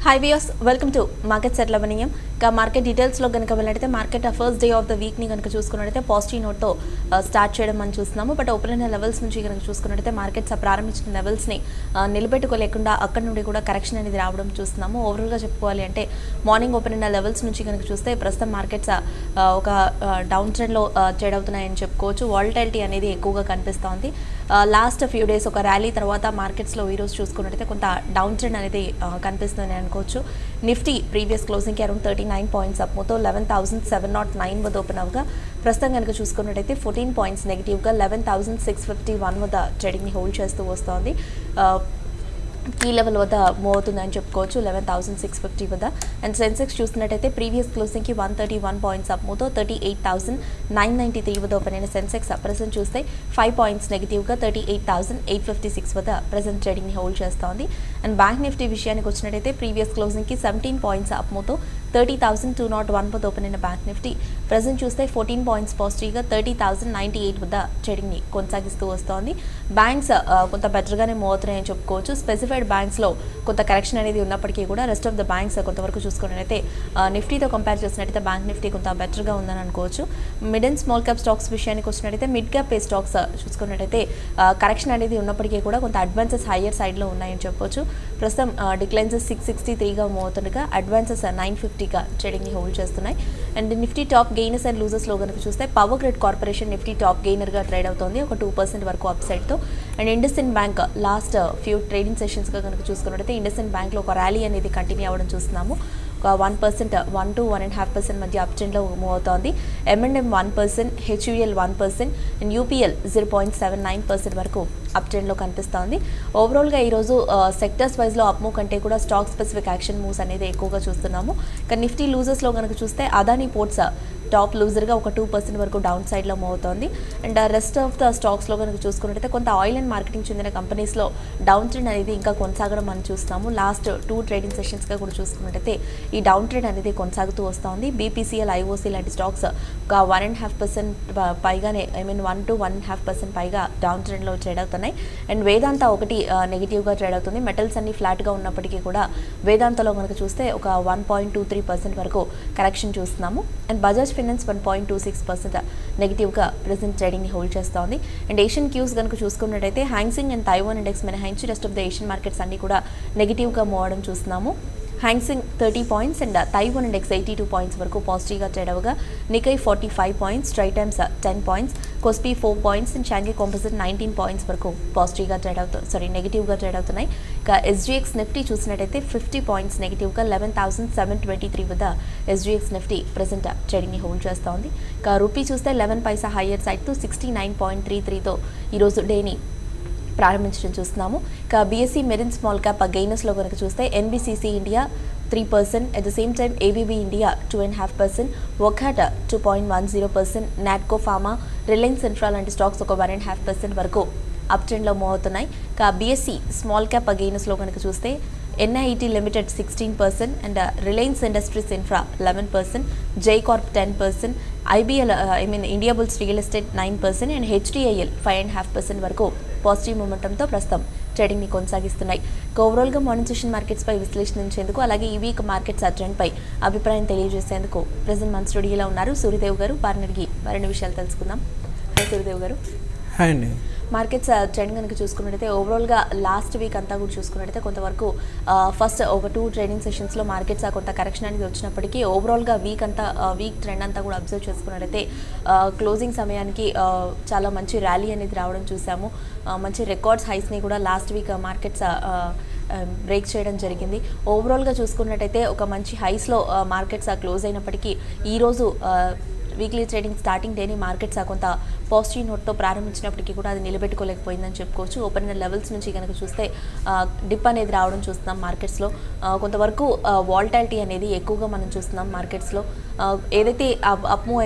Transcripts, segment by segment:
Hi viewers, welcome to Market Settlevaniyam. Market details లో గనుక వెళ్ళినట్లయితే market first day of the week ని గనుక చూసుకున్నట్లయితే పాజిటివ్ నోట్ తో స్టార్ట్ చేయడం మనం చూస్తున్నాము. బట్ ఓపెన్ అయిన లెవెల్స్ నుంచి గనుక చూసుకున్నట్లయితే మార్కెట్స్ ప్రారంభించిన లెవెల్స్ ని నిలబెట్టుకోలేకుండా అక్కడ నుండి కూడా కరెక్షన్ అనేది రావడం చూస్తున్నాము. ఓవరాల్ గా చెప్పుకోవాలి అంటే మార్నింగ్ ఓపెన్ అయిన లెవెల్స్ నుంచి గనుక చూస్తే ప్రస్తుతం మార్కెట్స్ ఒక డౌన్ ట్రెండ్ లో ట్రేడ్ అవుతున్నాయని చెప్పుకోవచ్చు. వాలటిలిటీ అనేది ఎక్కువగా కనిపిస్తోంది. లాస్ట్ ఫ్యూ డేస్ ఒక ర్యాలీ తర్వాత మార్కెట్స్ లో ఈ రోజు చూసుకున్నట్లయితే కొంత డౌన్ ట్రెండ్ అనేది కనిపిస్తుంది అనుకోవచ్చు. నిఫ్టీ ప్రీవియస్ క్లోజింగ్ కి అరౌండ్ 39 పాయింట్స్ అప్ మొత్తం 11,709 వద్ద ఓపెన్ అవగా ప్రస్తుతం కనుక చూసుకున్నట్లయితే 14 పాయింట్స్ నెగిటివ్ గా 11,651 వద్ద ట్రేడింగ్ ని హోల్డ్ చేస్తూ వస్తోంది. కీ లెవెల్ వద్ద మూవ్ అవుతుందని చెప్పుకోవచ్చు 11,650 వద్ద. అండ్ సెన్సెక్స్ చూస్తున్నట్టయితే ప్రీవియస్ క్లోజింగ్ కి 131 పాయింట్స్ అప్ మొత్తం 38,993 వద్ద ఓపెన్ అయిన సెన్సెక్స్ ప్రెసెంట్ చూస్తే 5 పాయింట్స్ నెగిటివ్ గా 38,856 వద్ద ప్రెసెంట్ ట్రేడింగ్ ని హోల్డ్ చేస్తోంది. అండ్ బ్యాంక్ నిఫ్టీ విషయానికి వచ్చినట్టయితే ప్రీవియస్ క్లోజింగ్ కి 17 పాయింట్స్ అప్ మొత్తం 30,201 వద్ద ఓపెన్ అయిన బ్యాంక్ నిఫ్టీ ప్రెసెంట్ చూస్తే 14 పాయింట్స్ పాజిటివ్ గా 30,098 వద్ద ట్రేడింగ్ ని కొనసాగిస్తూ వస్తోంది. బ్యాంక్స్ కొంత బెటర్ గానే మూవ్ అవుతున్నాయని చెప్పుకోవచ్చు. స్పెసిఫైడ్ బ్యాంక్స్ లో కొంత కరెక్షన్ అనేది ఉన్నప్పటికీ కూడా రెస్ట్ ఆఫ్ ద బ్యాంక్స్ కొంతవరకు చూసుకున్నట్లయితే నిఫ్టీతో కంపేర్ చేసినట్టయితే బ్యాంక్ నిఫ్టీ కొంత బెటర్ గా ఉందని అనుకోవచ్చు. Mid and small cap stocks విషయానికి వచ్చినట్టయితే మిడ్ క్యాప్ పే స్టాక్స్ చూసుకున్నట్టయితే కరెక్షన్ అనేది ఉన్నప్పటికీ కూడా కొంత అడ్వాన్సెస్ హైయర్ సైడ్ లో ఉన్నాయని చెప్పొచ్చు. ప్రస్తుతం డిక్లైన్స్ 663 గా మూవ్ అవుతుండగా అడ్వాన్సెస్ 950 గా ట్రేడింగ్ ని హోల్డ్ చేస్తున్నాయి. And Nifty top gainers and losers లో కనుక చూస్తే power grid corporation Nifty top gainer గా ట్రేడ్ అవుతోంది ఒక 2% వరకు అప్ సైడ్ తో. And IndusInd bank last few trading sessions గా కనుక చూసుకున్నట్లయితే ఇండస్ఇండ్ బ్యాంక్ లో ఒక ర్యాలీ అనేది కంటిన్యూ అవ్వడం చూస్తున్నాము. ఒక 1%, 1 to 1.5% మధ్య అప్ ట్రెండ్ లో మూవ్ అవుతోంది. M&M 1%, HUL 1% అండ్ UPL 0.79% వరకు అప్ ట్రెండ్ లో కనిపిస్తోంది. ఓవరాల్ గా ఈ రోజు సెక్టర్స్ వైజ్ లో అప్ మూవ్ కంటే కూడా స్టాక్ స్పెసిఫిక్ యాక్షన్ మూవ్స్ అనేది ఎక్కువగా చూస్తున్నాము. కానీ నిఫ్టీ లూజర్స్ లో కనుక చూస్తే అదానీ పోర్ట్స్ టాప్ లూజర్ గా ఒక 2% వరకు డౌన్ సైడ్ లో మూవ్ అవుతోంది. And rest of the stocks లో కనుక చూసుకున్నట్లయితే కొంత ఆయిల్ అండ్ మార్కెటింగ్ చెందిన కంపెనీస్ లో డౌన్ ట్రెండ్ అనేది ఇంకా కొనసాగడం మనం చూస్తున్నాము. లాస్ట్ 2 ట్రేడింగ్ సెషన్స్ గా కూడా చూసుకున్నట్లయితే ఈ డౌన్ ట్రెండ్ అనేది కొనసాగుతూ వస్తోంది. BPCL, IOC లాంటి స్టాక్స్ ఒక 1.5% పైగానే 1 to 1.5% పైగా డౌన్ ట్రెండ్ లో ట్రేడ్ అవుతున్నాయి. అండ్ వేదాంత ఒకటి నెగిటివ్ గా ట్రేడ్ అవుతుంది. మెటల్స్ అన్ని ఫ్లాట్ గా ఉన్నప్పటికీ కూడా వేదాంతలో కనుక చూస్తే ఒక 1.23% వరకు కరెక్షన్ చూస్తున్నాము. అండ్ బజాజ్ ఫైనాన్స్ 1.26% నెగిటివ్ గా ప్రెసెంట్ ట్రేడింగ్ ని హోల్డ్ చేస్తోంది. అండ్ ఏషియన్ క్యూస్ కనుక చూసుకున్నట్టయితే హ్యాంగ్సింగ్ అండ్ తైవాన్ ఇండెక్స్ మినహాయించి rest of the Asian markets అన్ని కూడా నెగిటివ్ గా మూవ్ అవడం చూస్తున్నాము. Hang Seng 30 points and Taiwan index 82 points వరకు పాజిటివ్ గా ట్రేడ్ అవగా Nikkei 45 points, Straits Times 10 points, KOSPI 4 points and Shanghai composite 19 points వరకు పాజిటివ్ గా ట్రేడ్ అవుతాయి నెగిటివ్ గా ట్రేడ్ అవుతున్నాయి. ఇక SGX నిఫ్టీ చూసినట్టయితే 50 పాయింట్స్ నెగిటివ్ గా 11,723 వద్ద SGX నిఫ్టీ ప్రెసెంట్ ట్రేడింగ్ ని హోల్డ్ చేస్తోంది. ఇక రూపీ చూస్తే 11 పైసా హైయర్ సైడ్ తో 69.33 తో ఈ రోజు డేని ప్రారంభించడం చూస్తున్నాము. ఇక BSE Merin small cap gainers లో కనుక చూస్తే NBCC India 3%, at the same time ABB India 2.5%, వొకాట్ 2.10%, Natco pharma, Reliance infra లాంటి స్టాక్స్ ఒక 1.5% వరకు అప్ ట్రెండ్ లో మూవ్ అవుతున్నాయి. ఇక BSE స్మాల్ క్యాప్ గెయినర్స్ లో కనుక చూస్తే NIET limited 16% and Reliance industries infra 11%, Jai Corp 10%, IBL India bulls real estate 9% and HDIL 5.5% వరకు పాజిటివ్ మూమెంటంతో ప్రస్తుతం ట్రేడింగ్ ని కొనసాగిస్తున్నాయి. ఓవరాల్ గా మార్నింగ్ సెషన్ మార్కెట్స్ పై విశ్లేషించేందుకు అలాగే ఈ వీక్ మార్కెట్స్ ట్రెండ్ పై అభిప్రాయం తెలియజేసేందుకు ప్రెసెంట్ మన స్టూడియోలో ఉన్నారు సూర్యదేవ్ గారు. వారిని అడిగి మరిన్ని విషయాలు తెలుసుకుందాం. హాయ్ సూర్యదేవ్ గారు. హాయ్ అండి. మార్కెట్స్ ట్రెండ్ కనుక చూసుకున్నట్టయితే ఓవరాల్గా లాస్ట్ వీక్ అంతా కూడా చూసుకున్నట్టయితే కొంతవరకు ఫస్ట్ ఒక 2 ట్రేడింగ్ సెషన్స్లో మార్కెట్స్ కొంత కరెక్షన్ అనేది వచ్చినప్పటికీ ఓవరాల్గా వీక్ ట్రెండ్ అంతా కూడా అబ్జర్వ్ చేసుకున్నట్టయితే క్లోజింగ్ సమయానికి చాలా మంచి ర్యాలీ అనేది రావడం చూసాము. మంచి రికార్డ్స్ హైస్ని కూడా లాస్ట్ వీక్ మార్కెట్స్ బ్రేక్ చేయడం జరిగింది. ఓవరాల్గా చూసుకున్నట్టయితే ఒక మంచి హైస్లో మార్కెట్స్ క్లోజ్ అయినప్పటికీ ఈరోజు వీక్లీ ట్రేడింగ్ స్టార్టింగ్ డేని మార్కెట్స్ కొంత పాజిటివ్ నోట్తో ప్రారంభించినప్పటికీ కూడా అది నిలబెట్టుకోలేకపోయిందని చెప్పుకోవచ్చు. ఓపెన్ లెవెల్స్ నుంచి కనుక చూస్తే డిప్ అనేది రావడం చూస్తున్నాం మార్కెట్స్లో. కొంతవరకు వాలటిలిటీ అనేది ఎక్కువగా మనం చూస్తున్నాం మార్కెట్స్లో. ఏదైతే అప్ మూవ్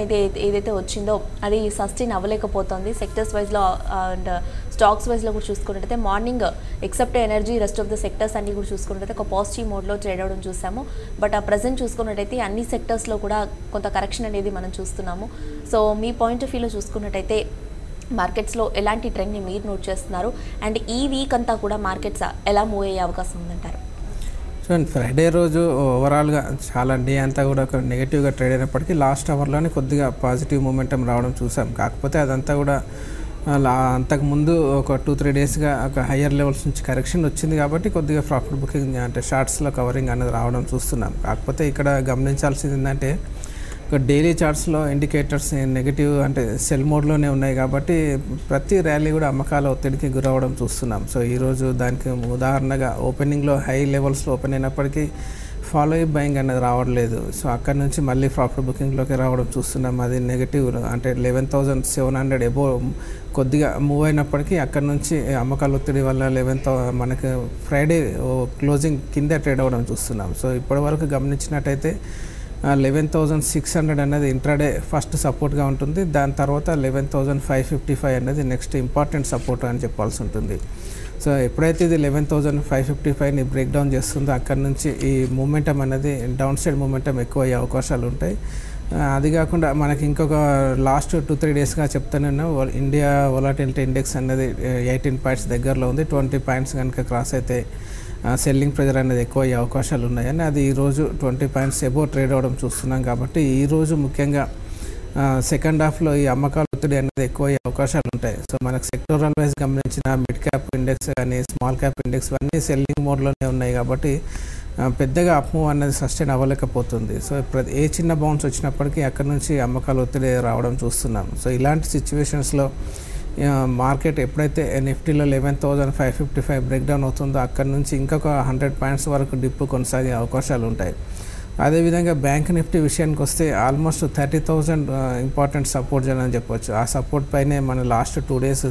ఏదైతే వచ్చిందో అది సస్టైన్ అవ్వలేకపోతుంది సెక్టర్స్ వైజ్లో అండ్ స్టాక్స్ వైజ్లో కూడా చూసుకున్నట్టయితే morning except energy rest of the sectors అన్ని కూడా చూసుకున్నట్టయితే ఒక పాజిటివ్ మోడ్లో ట్రేడ్ అవ్వడం చూసాము. బట్ ప్రజెంట్ చూసుకున్నట్టయితే అన్ని సెక్టర్స్లో కూడా కొంత కరెక్షన్ అనేది మనం చూస్తున్నాము. సో మీ పాయింట్ ఆఫ్ వ్యూలో చూసుకున్నట్టయితే మార్కెట్స్లో ఎలాంటి ట్రెండ్ని మీరు నోట్ చేస్తున్నారు అండ్ ఈ వీక్ అంతా కూడా మార్కెట్స్ ఎలా మూవ్ అయ్యే అవకాశం ఉందంటారు? సో సో ఫ్రైడే రోజు ఓవరాల్గా చాలా డే అంతా కూడా ఒక నెగిటివ్గా ట్రేడ్ అయినప్పటికీ లాస్ట్ అవర్లోనే కొద్దిగా పాజిటివ్ మూమెంటం రావడం చూసాం. కాకపోతే అదంతా కూడా అంతకుముందు ఒక 2-3 డేస్గా ఒక హయ్యర్ లెవెల్స్ నుంచి కరెక్షన్ వచ్చింది కాబట్టి కొద్దిగా ప్రాఫిట్ బుకింగ్ అంటే షార్ట్స్లో కవరింగ్ అనేది రావడం చూస్తున్నాం. కాకపోతే ఇక్కడ గమనించాల్సింది ఏంటంటే ఒక డైలీ చార్ట్స్లో ఇండికేటర్స్ నెగిటివ్ అంటే సెల్ మోడ్లోనే ఉన్నాయి కాబట్టి ప్రతి ర్యాలీ కూడా అమ్మకాల ఒత్తిడికి గురవడం చూస్తున్నాం. సో ఈరోజు దానికి ఉదాహరణగా ఓపెనింగ్లో హై లెవెల్స్లో ఓపెన్ అయినప్పటికీ ఫాలో అప్ బయింగ్ అనేది రావట్లేదు. సో అక్కడ నుంచి మళ్ళీ ప్రాఫిట్ బుకింగ్లోకి రావడం చూస్తున్నాం. అది నెగిటివ్ అంటే 11,700 ఎబో కొద్దిగా మూవ్ అయినప్పటికీ అక్కడ నుంచి అమ్మకాల ఒత్తిడి వల్ల మనకి ఫ్రైడే క్లోజింగ్ కింద ట్రేడ్ అవ్వడం చూస్తున్నాం. సో ఇప్పటివరకు గమనించినట్టయితే 11,600 అనేది ఇంట్రాడే ఫస్ట్ సపోర్ట్గా ఉంటుంది. దాని తర్వాత 11,555 అనేది నెక్స్ట్ ఇంపార్టెంట్ సపోర్ట్ అని చెప్పాల్సి ఉంటుంది. సో ఎప్పుడైతే ఇది 11,555ని బ్రేక్ డౌన్ చేస్తుందో అక్కడ నుంచి ఈ మూమెంటం అనేది డౌన్ సైడ్ మూమెంటం ఎక్కువ అయ్యే అవకాశాలు ఉంటాయి. అది కాకుండా మనకి ఇంకొక లాస్ట్ 2-3 డేస్గా చెప్తాను, ఇండియా వొలాటిలిటీ ఇండెక్స్ అనేది 18 పాయింట్స్ దగ్గరలో ఉంది. 20 పాయింట్స్ కనుక క్రాస్ అయితే సెల్లింగ్ ప్రెజర్ అనేది ఎక్కువ అయ్యే అవకాశాలు ఉన్నాయని అది ఈరోజు 20 పాయింట్స్ ఎబో ట్రేడ్ అవ్వడం చూస్తున్నాం. కాబట్టి ఈరోజు ముఖ్యంగా సెకండ్ హాఫ్లో ఈ అమ్మకాల ఒత్తిడి అనేది ఎక్కువ అయ్యే అవకాశాలు ఉంటాయి. సో మనకు సెక్టోరల్ వైజ్ గమనించిన మిడ్ క్యాప్ ఇండెక్స్ కానీ స్మాల్ క్యాప్ ఇండెక్స్ అన్నీ సెల్లింగ్ మోడ్లోనే ఉన్నాయి కాబట్టి పెద్దగా అప్ మూవ్ అనేది సస్టైన్ అవ్వలేకపోతుంది. సో ఏ చిన్న బౌన్స్ వచ్చినప్పటికీ అక్కడ నుంచి అమ్మకాల ఒత్తిడి రావడం చూస్తున్నాం. సో ఇలాంటి సిచ్యువేషన్స్లో మార్కెట్ ఎప్పుడైతే నిఫ్టీలో 11,555 బ్రేక్ డౌన్ అవుతుందో అక్కడ నుంచి ఇంకొక 100 పాయింట్స్ వరకు డిప్ కొనసాగే అవకాశాలు ఉంటాయి. అదేవిధంగా బ్యాంక్ నిఫ్టీ విషయానికి వస్తే ఆల్మోస్ట్ 30,000 ఇంపార్టెంట్ సపోర్ట్ జోన్ అని చెప్పొచ్చు. ఆ సపోర్ట్ పైనే మన లాస్ట్ 2 డేస్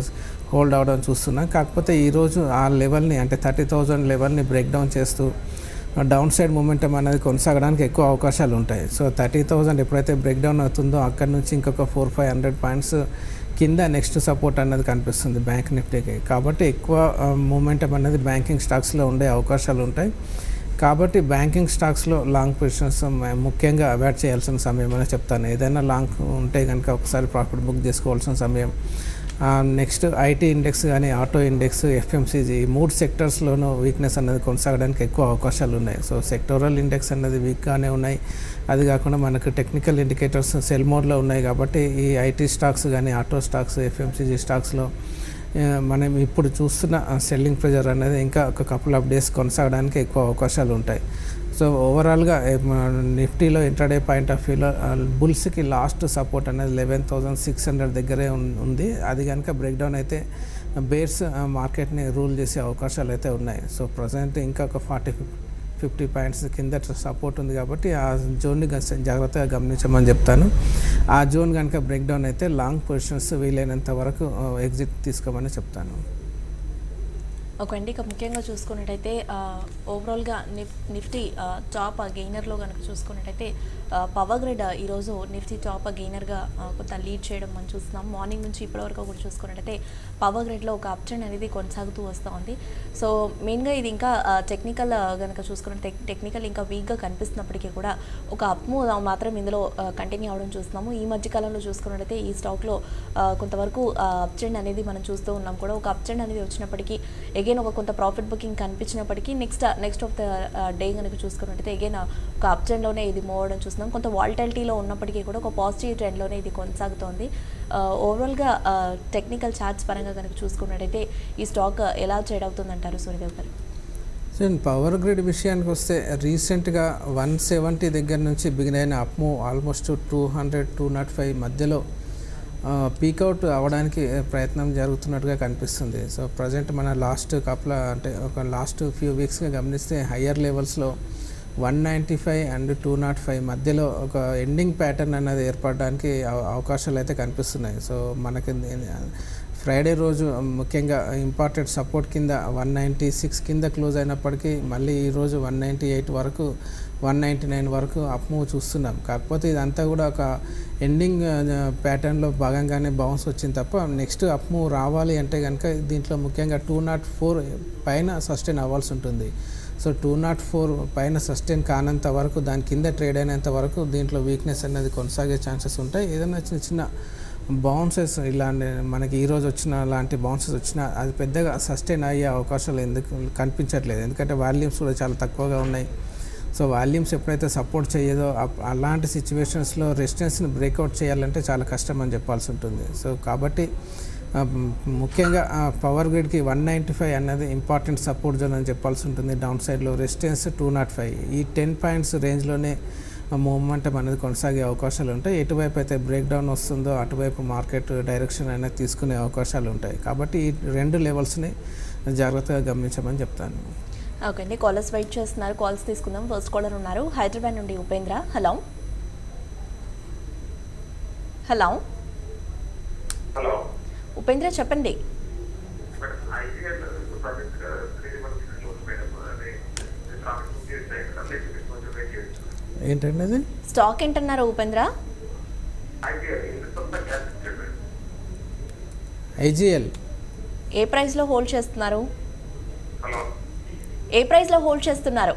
హోల్డ్ అవడం చూస్తున్నాం. కాకపోతే ఈరోజు ఆ లెవెల్ని అంటే 30,000 లెవెల్ని బ్రేక్ డౌన్ చేస్తూ డౌన్ సైడ్ మూమెంటం అనేది కొనసాగడానికి ఎక్కువ అవకాశాలు ఉంటాయి. సో 30,000 ఎప్పుడైతే బ్రేక్ డౌన్ అవుతుందో అక్కడ నుంచి ఇంకొక 400-500 పాయింట్స్ కింద నెక్స్ట్ సపోర్ట్ అనేది కనిపిస్తుంది బ్యాంక్ నిఫ్టీకి. కాబట్టి ఎక్కువ మూమెంటం అనేది బ్యాంకింగ్ స్టాక్స్లో ఉండే అవకాశాలు ఉంటాయి. కాబట్టి బ్యాంకింగ్ స్టాక్స్లో లాంగ్ పొజిషన్స్ ముఖ్యంగా అవాయిడ్ చేయాల్సిన సమయం అని చెప్తాను. ఏదైనా లాంగ్ ఉంటే కనుక ఒకసారి ప్రాఫిట్ బుక్ చేసుకోవాల్సిన సమయం. నెక్స్ట్ ఐటీ ఇండెక్స్ కానీ ఆటో ఇండెక్స్ ఎఫ్ఎంసీజీ ఈ 3 సెక్టర్స్లోనూ వీక్నెస్ అనేది కొనసాగడానికి ఎక్కువ అవకాశాలు ఉన్నాయి. సో సెక్టోరల్ ఇండెక్స్ అనేది వీక్గానే ఉన్నాయి. అది కాకుండా మనకు టెక్నికల్ ఇండికేటర్స్ సెల్ మోడ్లో ఉన్నాయి కాబట్టి ఈ ఐటీ స్టాక్స్ కానీ ఆటో స్టాక్స్ ఎఫ్ఎంసీజీ స్టాక్స్లో మనం ఇప్పుడు చూస్తున్న సెల్లింగ్ ప్రెజర్ అనేది ఇంకా ఒక కపుల్ ఆఫ్ డేస్ కొనసాగడానికి ఎక్కువ అవకాశాలు ఉంటాయి. సో ఓవరాల్గా నిఫ్టీలో ఇంట్రాడే పాయింట్ ఆఫ్ వ్యూలో బుల్స్కి లాస్ట్ సపోర్ట్ అనేది 11,600 దగ్గరే ఉంది. అది కనుక బ్రేక్డౌన్ అయితే బేర్స్ మార్కెట్ని రూల్ చేసే అవకాశాలు అయితే ఉన్నాయి. సో ప్రజెంట్ ఇంకా ఒక 40-50 పాయింట్స్ కింద సపోర్ట్ ఉంది కాబట్టి ఆ జోన్ని జాగ్రత్తగా గమనించమని చెప్తాను. ఆ జోన్ కనుక బ్రేక్డౌన్ అయితే లాంగ్ పొజిషన్స్ వీలైనంత వరకు ఎగ్జిట్ తీసుకోమని చెప్తాను. ఓకే, ఇక ముఖ్యంగా చూసుకున్నట్టయితే ఓవరాల్గా నిఫ్టీ టాప్ గెయినర్లో కనుక చూసుకున్నట్టయితే పవర్ గ్రిడ్ ఈరోజు నిఫ్టీ టాప్ గెయినర్గా కొంత లీడ్ చేయడం మనం చూస్తున్నాం. మార్నింగ్ నుంచి ఇప్పటివరకు కూడా చూసుకున్నట్టయితే పవర్ గ్రిడ్లో ఒక అప్ ట్రెండ్ అనేది కొనసాగుతూ వస్తూ ఉంది. సో మెయిన్గా ఇది ఇంకా టెక్నికల్ కనుక చూసుకున్నట్టు టెక్నికల్ ఇంకా వీక్గా కనిపిస్తున్నప్పటికీ కూడా ఒక అప్ మూవ్ మాత్రం ఇందులో కంటిన్యూ అవడం చూస్తున్నాము. ఈ మధ్యకాలంలో చూసుకున్నట్టయితే ఈ స్టాక్లో కొంతవరకు అప్ ట్రెండ్ అనేది మనం చూస్తూ ఉన్నాం. కూడా ఒక అప్ ట్రెండ్ అనేది వచ్చినప్పటికీ అగైన్ ఒక కొంత ప్రాఫిట్ బుకింగ్ కనిపించినప్పటికీ నెక్స్ట్ ఆఫ్ ద డే కనుక చూసుకున్నట్టయితే అగైన్ ఒక అప్ ట్రెండ్లోనే ఇది మూవ్ అవడం చూస్తున్నాం. కొంత వాలటిలిటీలో ఉన్నప్పటికీ కూడా ఒక పాజిటివ్ ట్రెండ్లోనే ఇది కొనసాగుతోంది. ఓవరాల్గా టెక్నికల్ చార్ట్స్ పరంగా కనుక చూసుకున్నట్టయితే ఈ స్టాక్ ఎలా ట్రేడ్ అవుతుందంటారు సూర్యదేవ్ గారు? సో పవర్ గ్రిడ్ విషయానికి వస్తే రీసెంట్గా 170 దగ్గర నుంచి బిగిన్ అయిన అప్ మూవ్ ఆల్మోస్ట్ 200-205 మధ్యలో పీకౌట్ అవ్వడానికి ప్రయత్నం జరుగుతున్నట్టుగా కనిపిస్తుంది. సో ప్రజెంట్ మన లాస్ట్ లాస్ట్ ఫ్యూ వీక్స్గా గమనిస్తే హయ్యర్ లెవెల్స్లో 195 and 205 మధ్యలో ఒక ఎండింగ్ ప్యాటర్న్ అనేది ఏర్పడడానికి అవకాశాలు అయితే కనిపిస్తున్నాయి. సో మనకి ఫ్రైడే రోజు ముఖ్యంగా ఇంపార్టెంట్ సపోర్ట్ కింద 196 కింద క్లోజ్ అయినప్పటికీ మళ్ళీ ఈరోజు 198 వరకు 199 వరకు అప్ మూవ్ చూస్తున్నాం. కాకపోతే ఇదంతా కూడా ఒక ఎండింగ్ ప్యాటర్న్లో భాగంగానే బౌన్స్ వచ్చింది తప్ప నెక్స్ట్ అప్ మూవ్ రావాలి అంటే కనుక దీంట్లో ముఖ్యంగా 204 పైన సస్టైన్ అవ్వాల్సి ఉంటుంది. సో 204 పైన సస్టైన్ కానంత వరకు దాని కింద ట్రేడ్ అయినంత వరకు దీంట్లో వీక్నెస్ అనేది కొనసాగే ఛాన్సెస్ ఉంటాయి. ఏదైనా చిన్న చిన్న బౌన్సెస్ ఇలాంటి మనకి ఈరోజు వచ్చిన లాంటి బౌన్సెస్ వచ్చినా అది పెద్దగా సస్టైన్ అయ్యే అవకాశాలు ఎందుకు కనిపించట్లేదు, ఎందుకంటే వాల్యూమ్స్ కూడా చాలా తక్కువగా ఉన్నాయి. సో వాల్యూమ్స్ ఎప్పుడైతే సపోర్ట్ చేయదో అలాంటి సిచ్యువేషన్స్లో రెసిస్టెన్స్ని బ్రేక్అవుట్ చేయాలంటే చాలా కష్టం అని చెప్పాల్సి ఉంటుంది. సో కాబట్టి ముఖ్యంగా పవర్ గ్రిడ్కి 195 అన్నది ఇంపార్టెంట్ సపోర్ట్ జోన్ అని చెప్పాల్సి ఉంటుంది. డౌన్ సైడ్లో రెసిస్టెన్స్ 205, ఈ 10 పాయింట్స్ రేంజ్లోనే మూమెంటం అనేది కొనసాగే అవకాశాలు ఉంటాయి. ఎటువైపు అయితే బ్రేక్ డౌన్ వస్తుందో అటువైపు మార్కెట్ డైరెక్షన్ అనేది తీసుకునే అవకాశాలు ఉంటాయి. కాబట్టి ఈ 2 లెవెల్స్ని జాగ్రత్తగా గమనించమని చెప్తాను. ఓకే అండి, కాలర్స్ వెయిట్ చేస్తున్నారు, కాల్స్ తీసుకుందాం. ఫస్ట్ కాలర్ ఉన్నారు హైదరాబాద్ నుండి Upendra. Hello hello hello Upendra చెప్పండి. ఏంటండి అది స్టాక్ ఏంటన్నారు ఉపేంద్ర? ఐజీఎల్ ఏ ప్రైస్లో హోల్డ్ చేస్తున్నారు? ఏ ప్రైస్లో హోల్డ్ చేస్తున్నారు?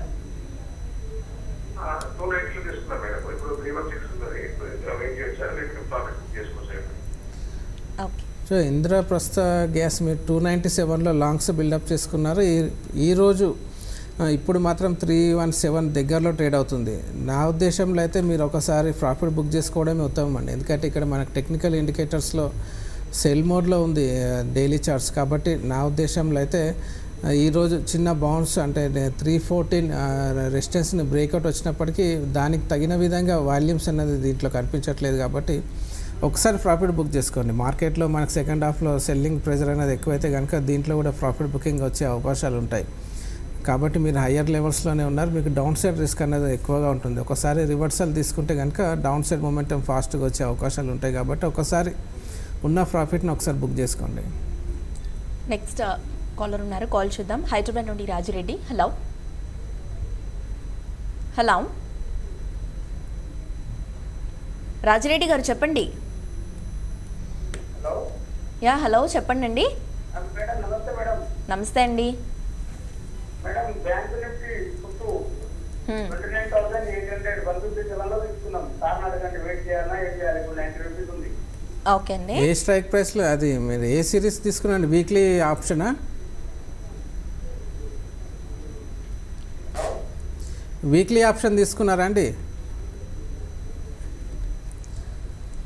ఓకే. సో ఇంద్రప్రస్థ గ్యాస్ మీరు 297లో లాంగ్స్ బిల్డప్ చేసుకున్నారు. ఈరోజు ఇప్పుడు మాత్రం 317 దగ్గరలో ట్రేడ్ అవుతుంది. నా ఉద్దేశంలో అయితే మీరు ఒకసారి ప్రాఫిట్ బుక్ చేసుకోవడమే ఉత్తమం అండి, ఎందుకంటే ఇక్కడ మనకు టెక్నికల్ ఇండికేటర్స్లో సెల్ మోడ్లో ఉంది డైలీ చార్ట్స్. కాబట్టి నా ఉద్దేశంలో అయితే ఈరోజు చిన్న బౌన్స్ అంటే 314 రెసిస్టెన్స్ని బ్రేక్అవుట్ వచ్చినప్పటికీ దానికి తగిన విధంగా వాల్యూమ్స్ అనేది దీంట్లో కనిపించట్లేదు. కాబట్టి ఒకసారి ప్రాఫిట్ బుక్ చేసుకోండి. మార్కెట్లో మనకు సెకండ్ హాఫ్లో సెల్లింగ్ ప్రెజర్ అనేది ఎక్కువైతే కనుక దీంట్లో కూడా ప్రాఫిట్ బుకింగ్ వచ్చే అవకాశాలు ఉంటాయి. కాబట్టి మీరు హయ్యర్ లెవెల్స్లోనే ఉన్నారు, మీకు డౌన్ సైడ్ రిస్క్ అనేది ఎక్కువగా ఉంటుంది. ఒకసారి రివర్సల్ తీసుకుంటే కనుక డౌన్ సైడ్ మొమెంటం ఫాస్ట్గా వచ్చే అవకాశాలు ఉంటాయి. కాబట్టి ఒకసారి ఉన్న ప్రాఫిట్ని ఒకసారి బుక్ చేసుకోండి. నెక్స్ట్ కాలర్ ఉన్నారు, కాల్ చూద్దాం. హైదరాబాద్ నుండి రాజిరెడ్డి. హలో హలో రాజిరెడ్డి గారు చెప్పండి. యా హలో చెప్పండి అండి. నమస్తే అండి. మేడం బ్యాంక్ నిఫ్టీ 29,800 157లో తీసుకున్నాం. సార్ వెయిట్ చేయాలా ఏం చేయాలి? ఇప్పుడు 90 రూపీస్ ఉంది. ఓకే అండి. ఏ స్ట్రైక్ ప్రైస్లో అది మీరు ఏ సిరీస్ తీసుకున్నాండి? వీక్లీ ఆప్షనా? వీక్లీ ఆప్షన్ తీసుకున్నారా అండి?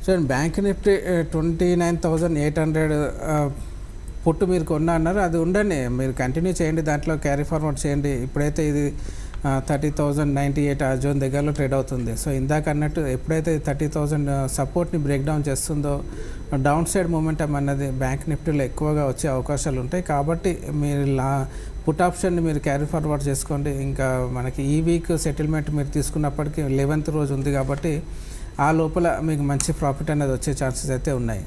చూడండి, బ్యాంక్ నిఫ్టీ 29,800 పుట్టు మీరు కొన్నా అన్నారు, అది ఉండండి, మీరు కంటిన్యూ చేయండి, దాంట్లో క్యారీ ఫార్వర్డ్ చేయండి. ఇప్పుడైతే ఇది 30,098 ఆ జోన్ దగ్గరలో ట్రేడ్ అవుతుంది. సో ఇందాక అన్నట్టు ఎప్పుడైతే 30,000 సపోర్ట్ని బ్రేక్ డౌన్ చేస్తుందో డౌన్ సైడ్ మూమెంటం అన్నది బ్యాంక్ నిఫ్టీలో ఎక్కువగా వచ్చే అవకాశాలు ఉంటాయి. కాబట్టి మీరు పుట్ ఆప్షన్ని మీరు క్యారీ ఫార్వర్డ్ చేసుకోండి. ఇంకా మనకి ఈ వీక్ సెటిల్మెంట్ మీరు తీసుకున్నప్పటికీ 11th రోజు ఉంది కాబట్టి ఆ లోపల మీకు మంచి ప్రాఫిట్ అనేది వచ్చే ఛాన్సెస్ అయితే ఉన్నాయి.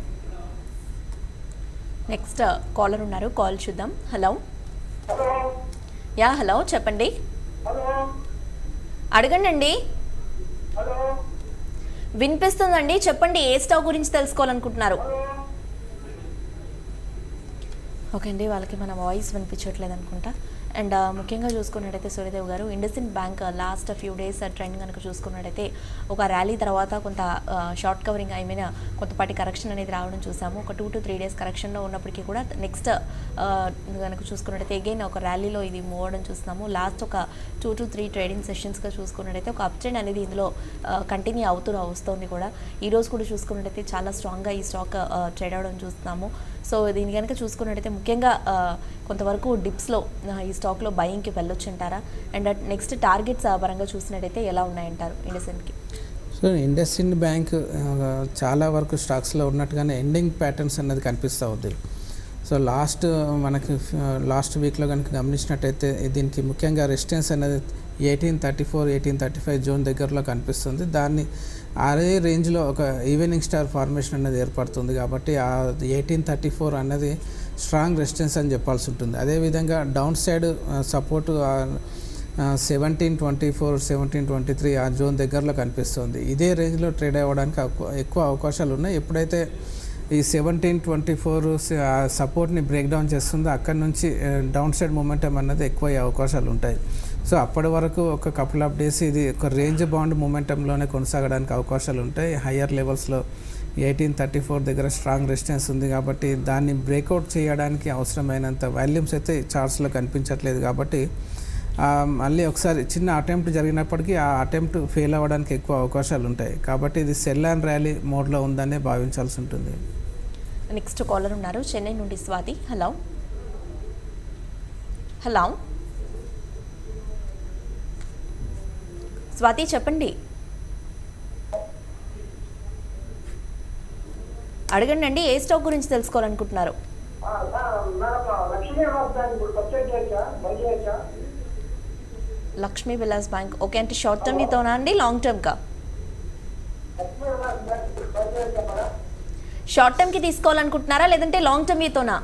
నెక్స్ట్ కాలర్ ఉన్నారు, కాల్ చూద్దాం. హలో యా హలో చెప్పండి. అడగండి అండి. వినిపిస్తుందండి, చెప్పండి. ఏ స్టాక్ గురించి తెలుసుకోవాలనుకుంటున్నారు? ఓకే అండి, వాళ్ళకి మన వాయిస్ వినిపించట్లేదు అనుకుంటా. అండ్ ముఖ్యంగా చూసుకున్నట్టయితే సూర్యదేవ్ గారు, IndusInd bank last few days trend కనుక చూసుకున్నట్టయితే ఒక ర్యాలీ తర్వాత కొంత షార్ట్ కవరింగ్ కొంతపాటి కరెక్షన్ అనేది రావడం చూసాము. ఒక 2 to 3 days కరెక్షన్లో ఉన్నప్పటికీ కూడా నెక్స్ట్ కనుక చూసుకున్నట్టయితే అగైన్ ఒక ర్యాలీలో ఇది మూవ్ అవడం చూస్తున్నాము. లాస్ట్ ఒక 2 to 3 ట్రేడింగ్ సెషన్స్గా చూసుకున్నట్టయితే ఒక అప్ ట్రెండ్ అనేది ఇందులో కంటిన్యూ అవుతూ వస్తుంది కూడా. ఈరోజు కూడా చూసుకున్నట్టయితే చాలా స్ట్రాంగ్గా ఈ స్టాక్ ట్రేడ్ అవడం చూస్తున్నాము. సో దీని కనుక చూసుకున్నట్టయితే ముఖ్యంగా కొంతవరకు డిప్స్లో ఈ స్టాక్లో బయింగ్కి వెళ్ళొచ్చు అంటారా? అండ్ నెక్స్ట్ టార్గెట్స్ పరంగా చూసినట్టయితే ఎలా ఉన్నాయంటారు ఇండస్ఇండ్కి? సో ఇండస్ఇండ్ బ్యాంక్ చాలా వరకు స్టాక్స్లో ఉన్నట్టుగానే ఎండింగ్ ప్యాటర్న్స్ అనేది కనిపిస్తూ ఉంది. సో లాస్ట్ వీక్లో కనుక గమనించినట్టయితే దీనికి ముఖ్యంగా రెసిస్టెన్స్ అనేది 1834, 1835 జోన్ దగ్గరలో కనిపిస్తుంది. దాన్ని అదే రేంజ్లో ఒక ఈవినింగ్ స్టార్ ఫార్మేషన్ అనేది ఏర్పడుతుంది. కాబట్టి ఆ 1834 అన్నది స్ట్రాంగ్ రెసిస్టెన్స్ అని చెప్పాల్సి ఉంటుంది. అదేవిధంగా డౌన్ సైడ్ సపోర్టు 1724, 1723 ఆ జోన్ దగ్గరలో కనిపిస్తుంది. ఇదే రేంజ్లో ట్రేడ్ అవ్వడానికి ఎక్కువ అవకాశాలు ఉన్నాయి. ఎప్పుడైతే ఈ 1724 సపోర్ట్ని బ్రేక్ డౌన్ చేస్తుందో అక్కడి నుంచి డౌన్ సైడ్ మూమెంటం అన్నది ఎక్కువ అయ్యే అవకాశాలు ఉంటాయి. సో అప్పటి వరకు ఒక కపుల్ ఆఫ్ డేస్ ఇది ఒక రేంజ్ బౌండ్ మూమెంటంలోనే కొనసాగడానికి అవకాశాలు ఉంటాయి. హయ్యర్ లెవెల్స్లో 1834 దగ్గర స్ట్రాంగ్ రెసిస్టెన్స్ ఉంది కాబట్టి దాన్ని బ్రేక్అవుట్ చేయడానికి అవసరమైనంత వాల్యూమ్స్ అయితే చార్ట్స్లో కనిపించట్లేదు కాబట్టి మళ్ళీ ఒకసారి చిన్న అటెంప్ట్ జరిగినప్పటికీ ఆ అటెంప్ట్ ఫెయిల్ అవ్వడానికి ఎక్కువ అవకాశాలు ఉంటాయి కాబట్టి ఇది సెల్ అండ్ ర్యాలీ మోడ్లో ఉందనే భావించాల్సి ఉంటుంది. నెక్స్ట్ కాలర్ ఉన్నారు చెన్నై నుండి స్వాతి. హలో హలో స్వాతి చెప్పండి, అడగండి అండి. ఏ స్టాక్ గురించి తెలుసుకోవాలనుకుంటున్నారు? లక్ష్మీ విలాస్ బ్యాంక్. ఓకే, అంటే షార్ట్ టర్మ్ తోనా అండి, లాంగ్ టర్మ్ కా? షార్ట్ టర్మ్ కి తీసుకోవాలనుకుంటున్నారా లేదంటే లాంగ్ టర్మ్ తోనా?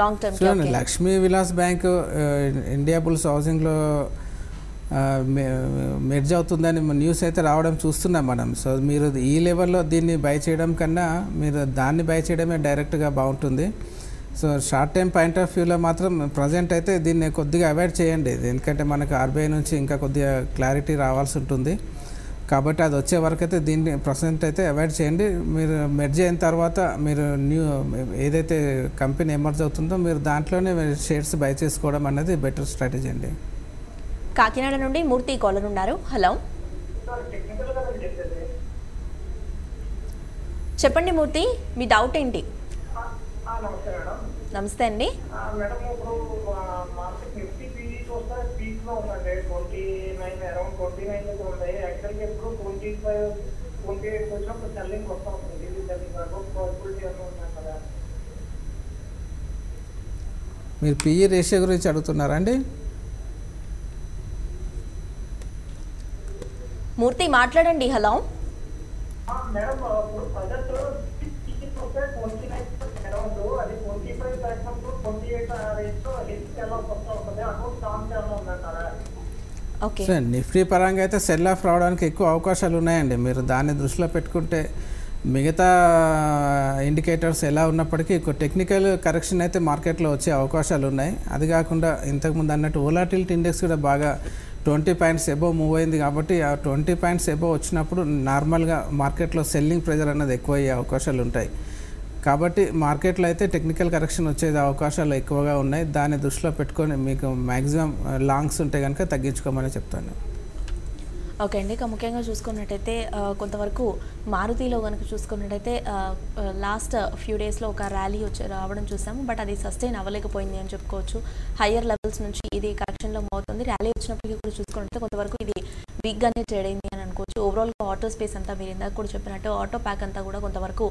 Long term. చూడండి, లక్ష్మీ విలాస్ బ్యాంక్ ఇండియా బుల్స్ హౌసింగ్లో మెర్జ్ అవుతుందని న్యూస్ అయితే రావడం చూస్తున్నాం మనం. సో మీరు ఈ లెవెల్లో దీన్ని బై చేయడం కన్నా మీరు దాన్ని బై చేయడమే డైరెక్ట్గా బాగుంటుంది. So short time point of వ్యూలో మాత్రం ప్రజెంట్ అయితే దీన్ని కొద్దిగా అవాయిడ్ చేయండి, ఎందుకంటే మనకు ఆర్బీఐ నుంచి ఇంకా కొద్దిగా క్లారిటీ రావాల్సి ఉంటుంది కాబట్టి అది వచ్చే వరకు అయితే దీన్ని ప్రజెంట్ అయితే అవాయిడ్ చేయండి. మీరు మెర్జ్ అయిన తర్వాత మీరు ఏదైతే కంపెనీ ఎమర్జ్ అవుతుందో మీరు దాంట్లోనే షేర్స్ బై చేసుకోవడం అనేది బెటర్ స్ట్రాటజీ అండి. కాకినాడ నుండి మూర్తి కాలర్ ఉన్నారు. హలో చెప్పండి మూర్తి, మీ డౌట్ ఏంటి? నమస్తే అండి. మీరు పిఈ రేషియో గురించి అడుగుతున్నారా అండి? మూర్తి మాట్లాడండి. హలో సో నిఫ్టీ పరంగా అయితే సెల్ ఆఫ్ రావడానికి ఎక్కువ అవకాశాలు ఉన్నాయండి. మీరు దాన్ని దృష్టిలో పెట్టుకుంటే మిగతా ఇండికేటర్స్ ఎలా ఉన్నప్పటికీ టెక్నికల్ కరెక్షన్ అయితే మార్కెట్లో వచ్చే అవకాశాలు ఉన్నాయి. అది కాకుండా ఇంతకుముందు అన్నట్టు వోలాటిలిటీ ఇండెక్స్ కూడా బాగా 20 పాయింట్స్ ఎబోవ్ మూవ్ అయింది కాబట్టి ఆ 20 పాయింట్స్ ఎబోవ్ వచ్చినప్పుడు నార్మల్గా మార్కెట్లో సెల్లింగ్ ప్రెజర్ అనేది ఎక్కువ అయ్యే అవకాశాలు ఉంటాయి కాబట్టి మార్కెట్లో అయితే టెక్నికల్ కరెక్షన్ వచ్చే అవకాశాలు ఎక్కువగా ఉన్నాయి. దాన్ని దృష్టిలో పెట్టుకొని మీకు మ్యాక్సిమం లాంగ్స్ ఉంటే కనుక తగ్గించుకోమని చెప్తాను. ఓకే అండి, ఇక ముఖ్యంగా చూసుకున్నట్టయితే కొంతవరకు మారుతిలో కనుక చూసుకున్నట్టయితే లాస్ట్ ఫ్యూ డేస్లో ఒక ర్యాలీ రావడం చూసాము, బట్ అది సస్టైన్ అవ్వలేకపోయింది అని చెప్పుకోవచ్చు. హయ్యర్ లెవెల్స్ నుంచి ఇది కరెక్షన్లో అవుతుంది. ర్యాలీ వచ్చినప్పటికీ కూడా చూసుకున్నట్టయితే కొంతవరకు ఇది వీక్గానే ట్రేడ్ అయింది అని అనుకోవచ్చు. ఓవరాల్గా ఆటో స్పేస్ అంతా మీరు ఇందాక కూడా చెప్పినట్టు ఆటో ప్యాక్ అంతా కూడా కొంతవరకు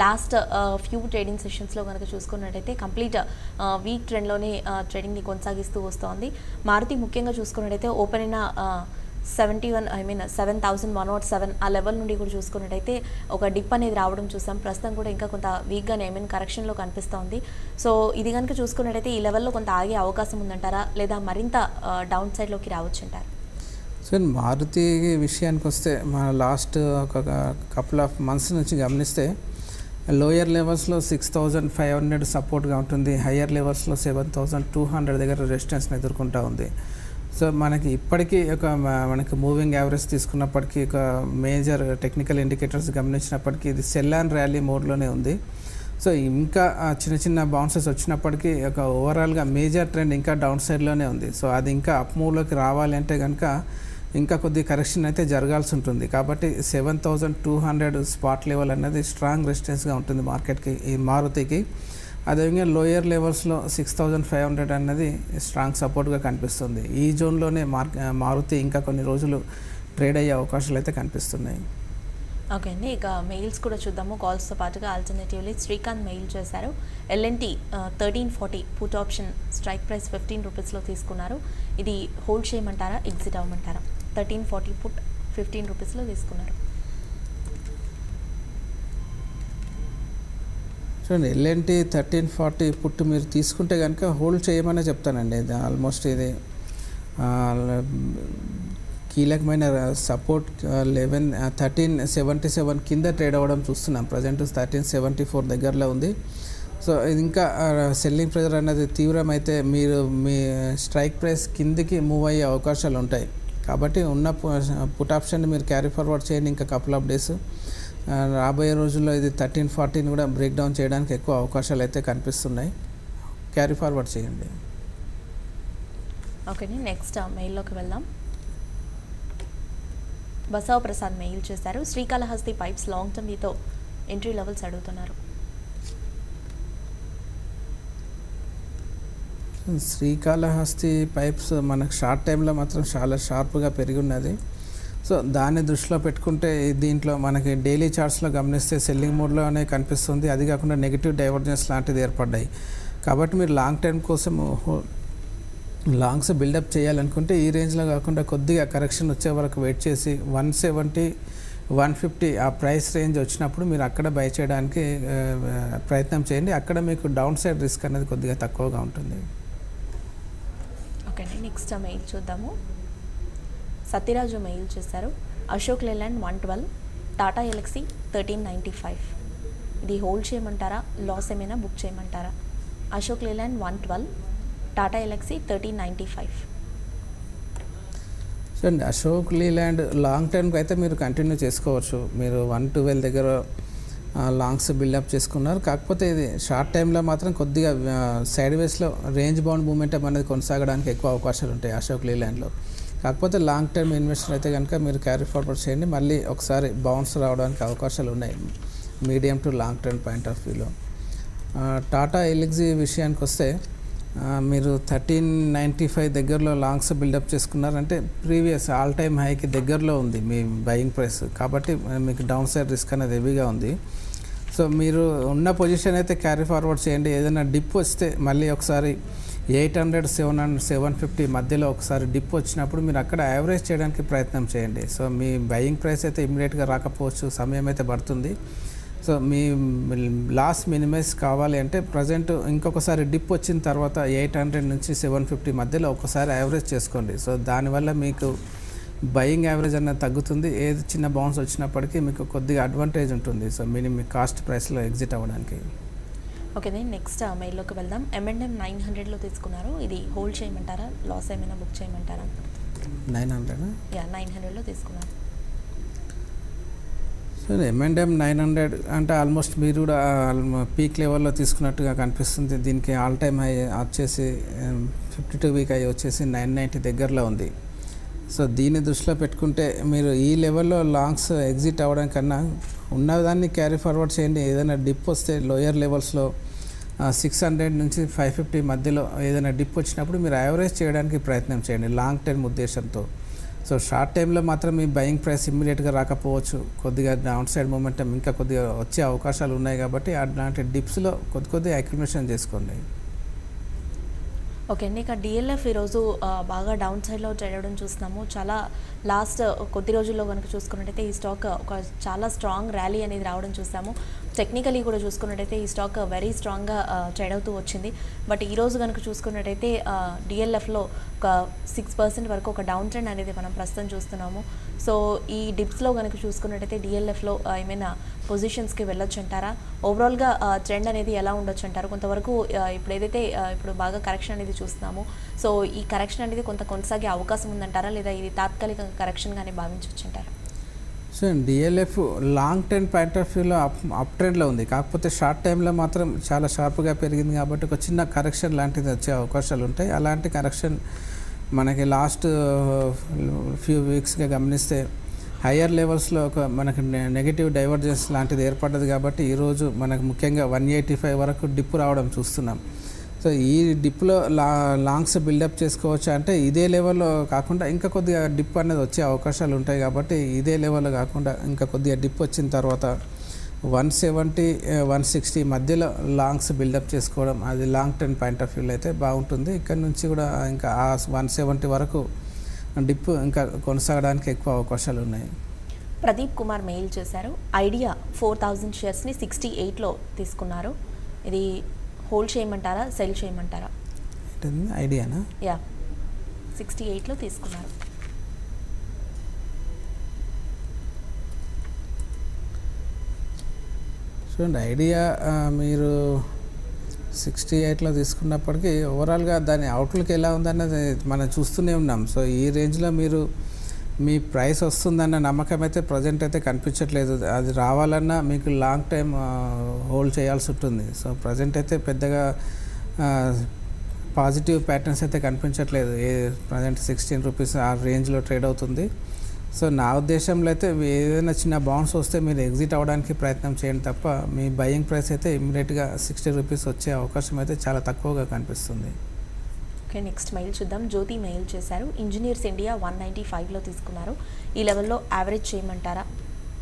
లాస్ట్ ఫ్యూ ట్రేడింగ్ సెషన్స్లో కనుక చూసుకున్నట్టయితే కంప్లీట్ వీక్ ట్రెండ్లోనే ట్రేడింగ్ని కొనసాగిస్తూ వస్తోంది. మారుతి ముఖ్యంగా చూసుకున్నట్టయితే ఓపెన్ అయిన 7,107 ఆ లెవెల్ నుండి కూడా చూసుకున్నట్టయితే ఒక డిప్ అనేది రావడం చూసాం. ప్రస్తుతం కూడా ఇంకా కొంత వీక్గానే కరెక్షన్లో కనిపిస్తోంది. సో ఇది కనుక చూసుకున్నట్టయితే ఈ లెవెల్లో కొంత ఆగే అవకాశం ఉందంటారా లేదా మరింత డౌన్ సైడ్లోకి రావచ్చు అంటారు? సో మారుతి విషయానికి వస్తే మన లాస్ట్ ఒక కపుల్ ఆఫ్ మంత్స్ నుంచి గమనిస్తే లోయర్ లెవెల్స్లో 6,500 సపోర్ట్గా ఉంటుంది, హయ్యర్ లెవెల్స్లో 7,200 దగ్గర రెసిస్టెన్స్ని ఎదుర్కొంటూ ఉంది. సో మనకి ఇప్పటికీ మనకి మూవింగ్ యావరేజ్ తీసుకున్నప్పటికీ ఒక మేజర్ టెక్నికల్ ఇండికేటర్స్ గమనించినప్పటికీ ఇది సెల్ అండ్ ర్యాలీ మోడ్లోనే ఉంది. సో ఇంకా చిన్న చిన్న బౌన్సెస్ వచ్చినప్పటికీ ఒక ఓవరాల్గా మేజర్ ట్రెండ్ ఇంకా డౌన్ సైడ్లోనే ఉంది. సో అది ఇంకా అప్ మూవ్లోకి రావాలి అంటే కనుక ఇంకా కొద్ది కరెక్షన్ అయితే జరగాల్సి ఉంటుంది కాబట్టి 7,200 స్పాట్ లెవెల్ అనేది స్ట్రాంగ్ రెసిస్టెన్స్గా ఉంటుంది మార్కెట్కి, ఈ మారుతికి. అదేవిధంగా లోయర్ లెవెల్స్లో 6,500 అన్నది స్ట్రాంగ్ సపోర్ట్గా కనిపిస్తుంది. ఈ జోన్లోనే మారుతి ఇంకా కొన్ని రోజులు ట్రేడ్ అయ్యే అవకాశాలు అయితే కనిపిస్తున్నాయి. ఓకే అండి, ఇక మెయిల్స్ కూడా చూద్దాము. కాల్స్తో పాటుగా ఆల్టర్నేటివ్లీ శ్రీకాంత్ మెయిల్ చేశారు. LNT 1340 put option strike price 15 రూపీస్లో తీసుకున్నారు. ఇది హోల్డ్ చేయమంటారా, ఎగ్జిట్ అవ్వమంటారా? 1340 పుట్ 15 రూపీస్లో తీసుకున్నారు. చూడండి, ఎల్ఎన్టీ 1340 పుట్ మీరు తీసుకుంటే కనుక హోల్డ్ చేయమనే చెప్తానండి. ఇది ఆల్మోస్ట్ ఇది కీలకమైన సపోర్ట్ 1377 కింద ట్రేడ్ అవ్వడం చూస్తున్నాం. ప్రజెంట్ 1374 దగ్గరలో ఉంది. సో ఇది ఇంకా సెల్లింగ్ ప్రెజర్ అనేది తీవ్రమైతే మీరు మీ స్ట్రైక్ ప్రైస్ కిందికి మూవ్ అయ్యే అవకాశాలు ఉంటాయి. కాబట్టి ఉన్న పుట్ ఆప్షన్ మీరు క్యారీ ఫార్వర్డ్ చేయండి ఇంకా కపుల్ ఆఫ్ డేస్. రాబోయే రోజుల్లో ఇది 13-14 కూడా బ్రేక్ డౌన్ చేయడానికి ఎక్కువ అవకాశాలు అయితే కనిపిస్తున్నాయి. క్యారీ ఫార్వర్డ్ చేయండి. ఓకే, నెక్స్ట్ మెయిల్లోకి వెళ్దాం. బసవ ప్రసాద్ మెయిల్ చేశారు. శ్రీకాళహస్తి పైప్స్ లాంగ్ టర్మ్ మీతో ఎంట్రీ లెవెల్స్ అడుగుతున్నారు. శ్రీకాళహస్తి పైప్స్ మనకు షార్ట్ టైంలో మాత్రం చాలా షార్ప్గా పెరిగి ఉన్నది. సో దాన్ని దృష్టిలో పెట్టుకుంటే దీంట్లో మనకి డైలీ చార్ట్స్లో గమనిస్తే సెల్లింగ్ మోడ్లోనే కనిపిస్తుంది. అది కాకుండా నెగిటివ్ డైవర్జెన్స్ లాంటిది ఏర్పడ్డాయి. కాబట్టి మీరు లాంగ్ టర్మ్ కోసం లాంగ్స్ బిల్డప్ చేయాలనుకుంటే ఈ రేంజ్లో కాకుండా కొద్దిగా కరెక్షన్ వచ్చే వరకు వెయిట్ చేసి 170-150 ఆ ప్రైస్ రేంజ్ వచ్చినప్పుడు మీరు అక్కడ బై చేయడానికి ప్రయత్నం చేయండి. అక్కడ మీకు డౌన్ సైడ్ రిస్క్ అనేది కొద్దిగా తక్కువగా ఉంటుంది. ఓకే అండి, నెక్స్ట్ మెయిల్ చూద్దాము. సత్యరాజు మెయిల్ చేశారు. అశోక్ లేలాండ్ 112, టాటా ఎలక్సీ 1395. ఇది హోల్డ్ చేయమంటారా, లాస్ ఏమైనా బుక్ చేయమంటారా? అశోక్ లేలాండ్ 112, టాటా ఎలక్సీ 1395. చూడండి, అశోక్ లేలాండ్ లాంగ్ టర్మ్కి అయితే మీరు కంటిన్యూ చేసుకోవచ్చు. మీరు 112 దగ్గర లాంగ్స్ బిల్డప్ చేసుకున్నారు. కాకపోతే ఇది షార్ట్ టైంలో మాత్రం కొద్దిగా సైడ్ వేస్లో రేంజ్ బౌండ్ మూమెంటం అనేది కొనసాగడానికి ఎక్కువ అవకాశాలు ఉంటాయి అశోక్ లేలాండ్లో. కాకపోతే లాంగ్ టర్మ్ ఇన్వెస్టర్ అయితే కనుక మీరు క్యారీ ఫార్వర్డ్ చేయండి. మళ్ళీ ఒకసారి బౌన్స్ రావడానికి అవకాశాలు ఉన్నాయి medium to long term point of వ్యూలో. టాటా ఎలక్సీ విషయానికి వస్తే మీరు 1395 దగ్గరలో లాంగ్స్ బిల్డప్ చేసుకున్నారంటే ప్రీవియస్ ఆల్ టైమ్ హైకి దగ్గరలో ఉంది మీ బయింగ్ ప్రైస్. కాబట్టి మీకు డౌన్ సైడ్ రిస్క్ అనేది హెవీగా ఉంది. సో మీరు ఉన్న పొజిషన్ అయితే క్యారీ ఫార్వర్డ్ చేయండి. ఏదైనా డిప్ వస్తే మళ్ళీ ఒకసారి 800, 700, 750 మధ్యలో ఒకసారి డిప్ వచ్చినప్పుడు మీరు అక్కడ యావరేజ్ చేయడానికి ప్రయత్నం చేయండి. సో మీ బయింగ్ ప్రైస్ అయితే ఇమ్మీడియట్గా రాకపోవచ్చు, సమయం అయితే పడుతుంది. సో మీ లాస్ మినిమైజ్ కావాలి అంటే ప్రజెంట్ ఇంకొకసారి డిప్ వచ్చిన తర్వాత 800 నుంచి 750 మధ్యలో ఒకసారి యావరేజ్ చేసుకోండి. సో దానివల్ల మీకు బయింగ్ యావరేజ్ అనేది తగ్గుతుంది. ఏది చిన్న బౌన్స్ వచ్చినప్పటికీ మీకు కొద్దిగా అడ్వాంటేజ్ ఉంటుంది. సో మీ కాస్ట్ ప్రైస్లో ఎగ్జిట్ అవ్వడానికి. ఓకే, నెక్స్ట్ మెయిల్లోకి వెళ్దాం. M&M 900లో తీసుకున్నారు. ఇది హోల్డ్ చేయమంటారా, లాస్ ఏమైనా బుక్ చేయమంటారా? 900 900లో తీసుకున్నారు. సో M&M 900 అంటే ఆల్మోస్ట్ మీరు కూడా పీక్ లెవెల్లో తీసుకున్నట్టుగా కనిపిస్తుంది. దీనికి ఆల్ టైమ్ హై వచ్చేసి 52 వీక్ హై వచ్చేసి 990 దగ్గరలో ఉంది. సో దీన్ని దృష్టిలో పెట్టుకుంటే మీరు ఈ లెవెల్లో లాంగ్స్ ఎగ్జిట్ అవ్వడం కన్నా ఉన్నదాన్ని క్యారీ ఫార్వర్డ్ చేయండి. ఏదైనా డిప్ వస్తే లోయర్ లెవెల్స్లో 600 నుంచి 550 మధ్యలో ఏదైనా డిప్ వచ్చినప్పుడు మీరు యావరేజ్ చేయడానికి ప్రయత్నం చేయండి లాంగ్ టర్మ్ ఉద్దేశంతో. సో షార్ట్ టైంలో మాత్రం మీ బయింగ్ ప్రైస్ ఇమ్మీడియట్గా రాకపోవచ్చు. కొద్దిగా డౌన్ సైడ్ మూమెంటం ఇంకా కొద్దిగా వచ్చే అవకాశాలు ఉన్నాయి. కాబట్టి అలాంటి డిప్స్లో కొద్దిగా అక్యుమిలేషన్ చేసుకోండి. ఓకే అండి, ఇక డిఎల్ఎఫ్ ఈరోజు బాగా డౌన్ సైడ్లో చేయడం చూస్తున్నాము. చాలా లాస్ట్ కొద్ది రోజుల్లో కనుక చూసుకున్నట్టయితే ఈ స్టాక్ ఒక చాలా స్ట్రాంగ్ ర్యాలీ అనేది రావడం చూసాము. టెక్నికలీ కూడా చూసుకున్నట్టయితే ఈ స్టాక్ వెరీ స్ట్రాంగ్గా ట్రేడ్ అవుతూ వచ్చింది. బట్ ఈరోజు కనుక చూసుకున్నట్టయితే డిఎల్ఎఫ్లో ఒక 6% వరకు ఒక డౌన్ ట్రెండ్ అనేది మనం ప్రస్తుతం చూస్తున్నాము. సో ఈ డిప్స్లో కనుక చూసుకున్నట్టయితే డిఎల్ఎఫ్లో ఏమైనా పొజిషన్స్కి వెళ్ళొచ్చు అంటారా? ఓవరాల్గా ట్రెండ్ అనేది ఎలా ఉండొచ్చు అంటారు? కొంతవరకు ఇప్పుడు ఏదైతే ఇప్పుడు బాగా కరెక్షన్ అనేది చూస్తున్నాము, సో ఈ కరెక్షన్ అనేది కొంత కొనసాగే అవకాశం ఉందంటారా, లేదా ఇది తాత్కాలిక కరెక్షన్గానే భావించవచ్చు అంటారా? So DLF long term point of వ్యూలో అప్ ట్రెండ్లో ఉంది. కాకపోతే షార్ట్ టైంలో మాత్రం చాలా షార్ప్గా పెరిగింది. కాబట్టి ఒక చిన్న కరెక్షన్ లాంటిది వచ్చే అవకాశాలు ఉంటాయి. అలాంటి కరెక్షన్ మనకి లాస్ట్ ఫ్యూ వీక్స్గా గమనిస్తే హయ్యర్ లెవెల్స్లో ఒక మనకి నెగిటివ్ డైవర్జెన్స్ లాంటిది ఏర్పడ్డది. కాబట్టి ఈరోజు మనకు ముఖ్యంగా 185 వరకు డిప్ రావడం చూస్తున్నాం. సో ఈ డిప్లో లాంగ్స్ బిల్డప్ చేసుకోవచ్చు అంటే ఇదే లెవెల్లో కాకుండా ఇంకా కొద్దిగా డిప్ అనేది వచ్చే అవకాశాలు ఉంటాయి. కాబట్టి ఇదే లెవెల్లో కాకుండా ఇంకా కొద్దిగా డిప్ వచ్చిన తర్వాత 170-160 మధ్యలో లాంగ్స్ బిల్డప్ చేసుకోవడం అది లాంగ్ టర్మ్ పాయింట్ ఆఫ్ వ్యూలో అయితే బాగుంటుంది. ఇక్కడ నుంచి కూడా ఇంకా ఆ 170 వరకు డిప్ ఇంకా కొనసాగడానికి ఎక్కువ అవకాశాలు ఉన్నాయి. ప్రదీప్ కుమార్ మెయిల్ చేశారు. ఐడియా 4000 షేర్స్ని 68లో తీసుకున్నారు. ఇది హోల్డ్ చేయమంటారా, సెల్ చేయమంటారా? ఐడియానా? 68లో తీసుకున్నారు. చూడండి, ఐడియా మీరు 68లో తీసుకున్నప్పటికీ ఓవరాల్గా దాని అవుట్లుక్ ఎలా ఉందన్నది మనం చూస్తూనే ఉన్నాం. సో ఈ రేంజ్లో మీరు మీ ప్రైస్ వస్తుందన్న నమ్మకం అయితే ప్రజెంట్ అయితే కనిపించట్లేదు. అది రావాలన్నా మీకు లాంగ్ టైం హోల్డ్ చేయాల్సి ఉంటుంది. సో ప్రజెంట్ అయితే పెద్దగా పాజిటివ్ ప్యాటర్న్స్ అయితే కనిపించట్లేదు. ప్రజెంట్ 16 రూపీస్ ఆ రేంజ్లో ట్రేడ్ అవుతుంది. సో నా ఉద్దేశంలో అయితే ఏదైనా చిన్న బౌన్స్ వస్తే మీరు ఎగ్జిట్ అవ్వడానికి ప్రయత్నం చేయండి తప్ప మీ బయింగ్ ప్రైస్ అయితే ఇమ్మీడియట్గా 60 రూపీస్ వచ్చే అవకాశం అయితే చాలా తక్కువగా కనిపిస్తుంది. ఓకే, నెక్స్ట్ మెయిల్ చూద్దాం. జ్యోతి మెయిల్ చేశారు. ఇంజనీర్స్ ఇండియా 195లో తీసుకున్నారు, ఈ లెవెల్లో యావరేజ్ చేయమంటారా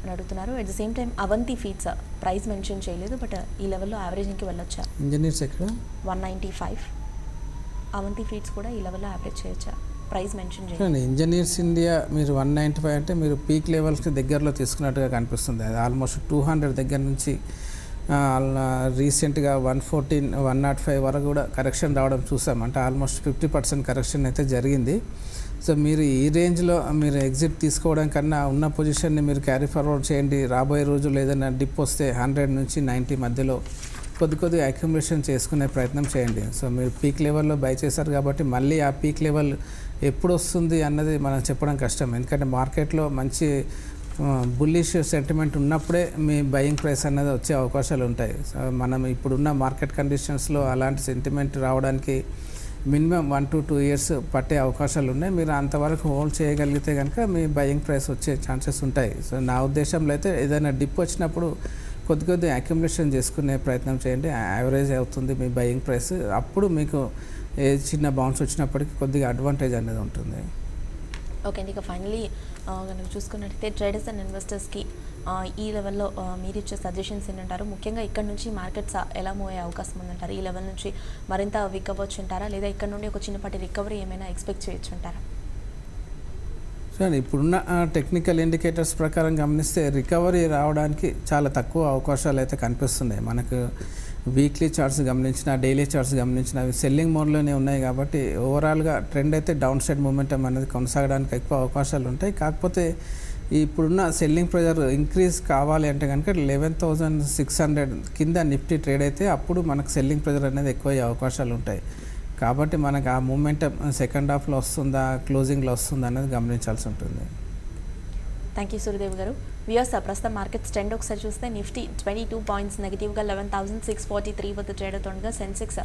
అని అడుగుతున్నారు. At the same time Avanti feeds price mention చేయలేదు, బట్ ఈ లెవెల్లో యావరేజింగ్కి వెళ్ళొచ్చా? ఇంజనీర్స్ ఎక్కడ 195, అవంతి ఫీడ్స్ కూడా ఈ లెవెల్లో యావరేజ్ చేయొచ్చా? ప్రైస్ మెన్షన్ చేయండి. ఇంజనీర్స్ ఇండియా మీరు 195 అంటే మీరు పీక్ లెవెల్స్కి దగ్గరలో తీసుకున్నట్టుగా కనిపిస్తుంది. అది ఆల్మోస్ట్ 200 దగ్గర నుంచి రీసెంట్గా 114, 105 వరకు కూడా కరెక్షన్ రావడం చూసాం. అంటే ఆల్మోస్ట్ 50% కరెక్షన్ అయితే జరిగింది. సో మీరు ఈ రేంజ్లో మీరు ఎగ్జిట్ తీసుకోవడం కన్నా ఉన్న పొజిషన్ని మీరు క్యారీ ఫార్వర్డ్ చేయండి. రాబోయే రోజులు ఏదైనా డిప్ వస్తే 100 నుంచి 90 మధ్యలో కొద్దిగా అక్యుములేషన్ చేసుకునే ప్రయత్నం చేయండి. సో మీరు పీక్ లెవెల్లో బై చేశారు కాబట్టి మళ్ళీ ఆ పీక్ లెవెల్ ఎప్పుడు వస్తుంది అన్నది మనం చెప్పడం కష్టం. ఎందుకంటే మార్కెట్లో మంచి బుల్లిష్ సెంటిమెంట్ ఉన్నప్పుడే మీ బయింగ్ ప్రైస్ అన్నది వచ్చే అవకాశాలు ఉంటాయి. సో మనం ఇప్పుడున్న మార్కెట్ కండిషన్స్లో అలాంటి సెంటిమెంట్ రావడానికి మినిమం 1 to 2 years పట్టే అవకాశాలు ఉన్నాయి. మీరు అంతవరకు హోల్డ్ చేయగలిగితే కనుక మీ బయింగ్ ప్రైస్ వచ్చే ఛాన్సెస్ ఉంటాయి. సో నా ఉద్దేశంలో అయితే ఏదైనా డిప్ వచ్చినప్పుడు కొద్దిగా అక్యుములేషన్ చేసుకునే ప్రయత్నం చేయండి. యావరేజ్ అవుతుంది మీ బయింగ్ ప్రైస్. అప్పుడు మీకు ఏ చిన్న బౌన్స్ వచ్చినప్పటికీ కొద్దిగా అడ్వాంటేజ్ అనేది ఉంటుంది. ఓకే అండి, ఇక ఫైనలీ కనుక చూసుకున్నట్టయితే ట్రేడర్స్ అండ్ ఇన్వెస్టర్స్కి ఈ లెవెల్లో మీరు ఇచ్చే సజెషన్స్ ఏంటంటారు? ముఖ్యంగా ఇక్కడ నుంచి మార్కెట్స్ ఎలా మూవ్ అయ్యే అవకాశం ఉందంటారు? ఈ లెవెల్ నుంచి మరింత వీక్ అవ్వచ్చు అంటారా, లేదా ఇక్కడ నుండి ఒక చిన్నపాటి రికవరీ ఏమైనా ఎక్స్పెక్ట్ చేయొచ్చు అంటారా? సరే, ఇప్పుడున్న టెక్నికల్ ఇండికేటర్స్ ప్రకారం గమనిస్తే రికవరీ రావడానికి చాలా తక్కువ అవకాశాలు అయితే కనిపిస్తున్నాయి. మనకు వీక్లీ చార్ట్స్ గమనించిన, డైలీ చార్ట్స్ గమనించిన అవి సెల్లింగ్ మోడ్లోనే ఉన్నాయి కాబట్టి ఓవరాల్గా ట్రెండ్ అయితే డౌన్ సైడ్ మూమెంటం అనేది కొనసాగడానికి ఎక్కువ అవకాశాలు ఉంటాయి. కాకపోతే ఇప్పుడున్న సెల్లింగ్ ప్రెజర్ ఇంక్రీజ్ కావాలి అంటే కనుక 11,600 కింద నిఫ్టీ ట్రేడ్ అయితే అప్పుడు మనకు సెల్లింగ్ ప్రెజర్ అనేది ఎక్కువ అయ్యే అవకాశాలు ఉంటాయి. కాబట్టి మనకు ఆ మూమెంటం సెకండ్ హాఫ్లో వస్తుందా, క్లోజింగ్లో వస్తుందా అనేది గమనించాల్సి ఉంటుంది. థ్యాంక్ యూ సూర్యదేవ్ గారు. వ్యూయర్స్, ప్రస్తుతం మార్కెట్స్ ట్రెండ్ ఒకసారి చూస్తే నిఫ్టీ 22 పాయింట్స్ నెగిటివ్గా 11,643 వద్ద ట్రేడ్ అవుతుండగా సెన్సెక్స్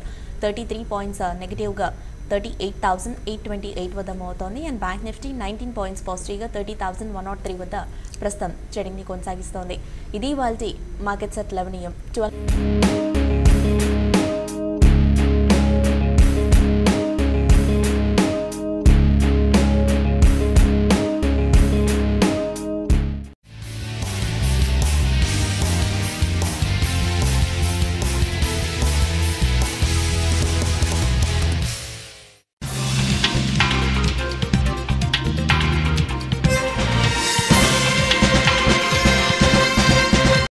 33 పాయింట్స్ నెగిటివ్గా 38,828 వద్ద మూవ్ అవుతోంది. అండ్ బ్యాంక్ నిఫ్టీ 19 పాయింట్స్ పాజిటివ్గా 30,103 వద్ద ప్రస్తుతం ట్రేడింగ్ని కొనసాగిస్తోంది. ఇది ఇవాల్టి మార్కెట్స్ అట్ 11 AM.